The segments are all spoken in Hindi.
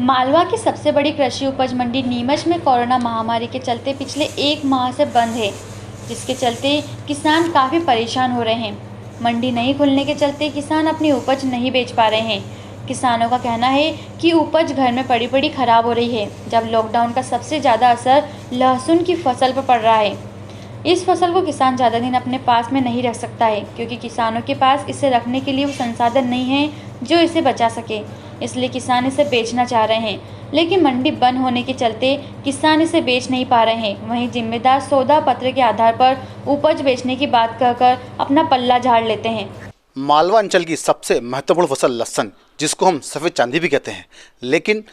मालवा की सबसे बड़ी कृषि उपज मंडी नीमच में कोरोना महामारी के चलते पिछले 1 माह से बंद है, जिसके चलते किसान काफ़ी परेशान हो रहे हैं। मंडी नहीं खुलने के चलते किसान अपनी उपज नहीं बेच पा रहे हैं। किसानों का कहना है कि उपज घर में पड़ी पड़ी खराब हो रही है। जब लॉकडाउन का सबसे ज़्यादा असर लहसुन की फसल पर पड़ रहा है। इस फसल को किसान ज़्यादा दिन अपने पास में नहीं रख सकता है, क्योंकि किसानों के पास इसे रखने के लिए वो संसाधन नहीं है जो इसे बचा सके। इसलिए किसान इसे बेचना चाह रहे हैं, लेकिन मंडी बंद होने के चलते किसान इसे बेच नहीं पा रहे हैं। वहीं जिम्मेदार सौदा पत्र के आधार पर उपज बेचने की बात कहकर अपना पल्ला झाड़ लेते हैं। मालवा अंचल की सबसे महत्वपूर्ण फसल लहसुन, जिसको हम सफ़ेद चांदी भी कहते हैं, लेकिन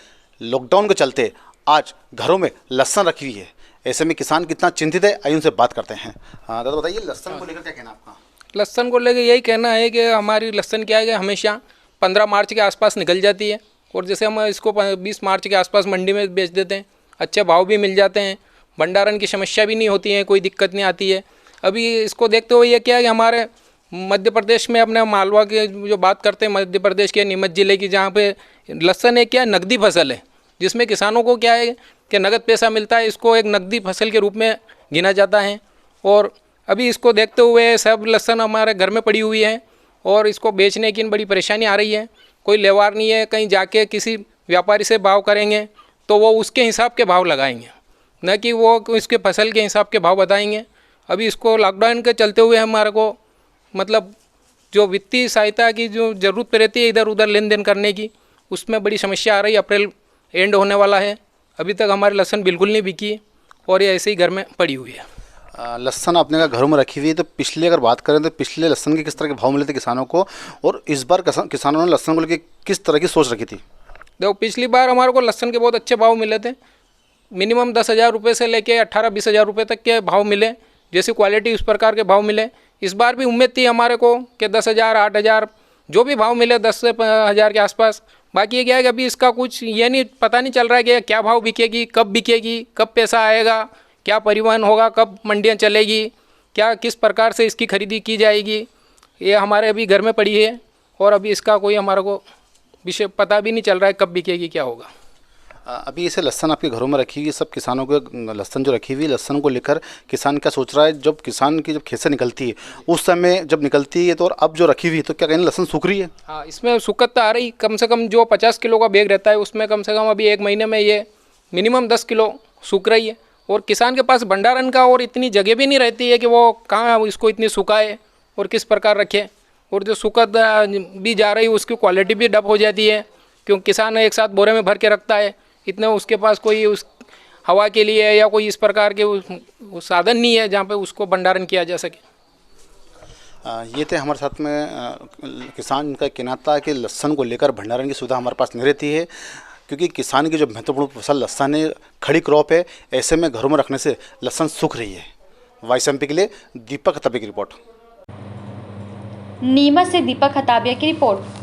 लॉकडाउन के चलते आज घरों में लहसुन रखी हुई है। ऐसे में किसान कितना चिंतित है, आइए उनसे बात करते हैं। हाँ दादा, बताइए लहसुन को लेकर क्या कहना आपका? लहसुन को लेकर यही कहना है कि हमारी लहसुन क्या है कि हमेशा 15 मार्च के आसपास निकल जाती है, और जैसे हम इसको 20 मार्च के आसपास मंडी में बेच देते हैं, अच्छे भाव भी मिल जाते हैं, भंडारण की समस्या भी नहीं होती है, कोई दिक्कत नहीं आती है। अभी इसको देखते हुए ये क्या है कि हमारे मध्य प्रदेश में अपने मालवा के जो बात करते हैं, मध्य प्रदेश के नीमच ज़िले की, जहाँ पे लहसुन एक क्या नकदी फसल है, जिसमें किसानों को क्या है कि नगद पैसा मिलता है। इसको एक नकदी फसल के रूप में गिना जाता है। और अभी इसको देखते हुए सब लहसुन हमारे घर में पड़ी हुई है, और इसको बेचने की बड़ी परेशानी आ रही है। कोई लेवार नहीं है, कहीं जाके किसी व्यापारी से भाव करेंगे तो वो उसके हिसाब के भाव लगाएंगे, न कि वो इसके फसल के हिसाब के भाव बताएंगे। अभी इसको लॉकडाउन के चलते हुए हमारे को मतलब जो वित्तीय सहायता की जो ज़रूरत रहती है इधर उधर लेन देन करने की, उसमें बड़ी समस्या आ रही है। अप्रैल एंड होने वाला है, अभी तक हमारी लहसुन बिल्कुल नहीं बिकी और ये ऐसे ही घर में पड़ी हुई है। लहसुन अपने घरों में रखी हुई है, तो पिछले अगर बात करें तो पिछले लहसुन के किस तरह के भाव मिले थे किसानों को, और इस बार किसानों ने लहसुन को लेकर किस तरह की सोच रखी थी? देखो, पिछली बार हमारे को लहसुन के बहुत अच्छे भाव मिले थे। मिनिमम 10,000 रुपये से लेके 18-20 हज़ार रुपये तक के भाव मिले, जैसी क्वालिटी उस प्रकार के भाव मिले। इस बार भी उम्मीद थी हमारे को कि 10,000, 8,000 जो भी भाव मिले 10 से 1,000 के आसपास। बाकी ये क्या है कि अभी इसका कुछ ये नहीं पता नहीं चल रहा है कि क्या भाव बिकेगी, कब पैसा आएगा, क्या परिवहन होगा, कब मंडियाँ चलेगी, क्या किस प्रकार से इसकी खरीदी की जाएगी, ये हमारे अभी घर में पड़ी है। और अभी इसका कोई हमारे को विषय पता भी नहीं चल रहा है कब बिकेगी, क्या होगा। अभी इसे लहसुन आपके घरों में रखी हुई, सब किसानों को लहसुन जो रखी हुई लहसुन को लेकर किसान क्या सोच रहा है? जब किसान की जब खेत से निकलती है उस समय जब निकलती है तो, और अब जो रखी हुई है तो क्या कहना लहसुन सूख रही है? हाँ, इसमें सुकत आ रही। कम से कम जो 50 किलो का बैग रहता है उसमें कम से कम अभी 1 महीने में ये मिनिमम 10 किलो सूख रही है। और किसान के पास भंडारण का और इतनी जगह भी नहीं रहती है कि वो कहाँ इसको इतनी सुखाए और किस प्रकार रखे। और जो सुकत भी जा रही है उसकी क्वालिटी भी डब हो जाती है, क्योंकि किसान एक साथ बोरे में भर के रखता है, इतने उसके पास कोई उस हवा के लिए या कोई इस प्रकार के साधन नहीं है जहाँ पे उसको भंडारण किया जा सके। ये थे हमारे साथ में किसान का कहना था कि लहसुन को लेकर भंडारण की सुविधा हमारे पास नहीं रहती है, क्योंकि किसान की जो महत्वपूर्ण फसल लहसुन है, खड़ी क्रॉप है। ऐसे में घरों में रखने से लहसुन सूख रही है। वॉइस एमपी के लिए दीपक खताबिया की रिपोर्ट। नीमच से दीपक खताबिया की रिपोर्ट।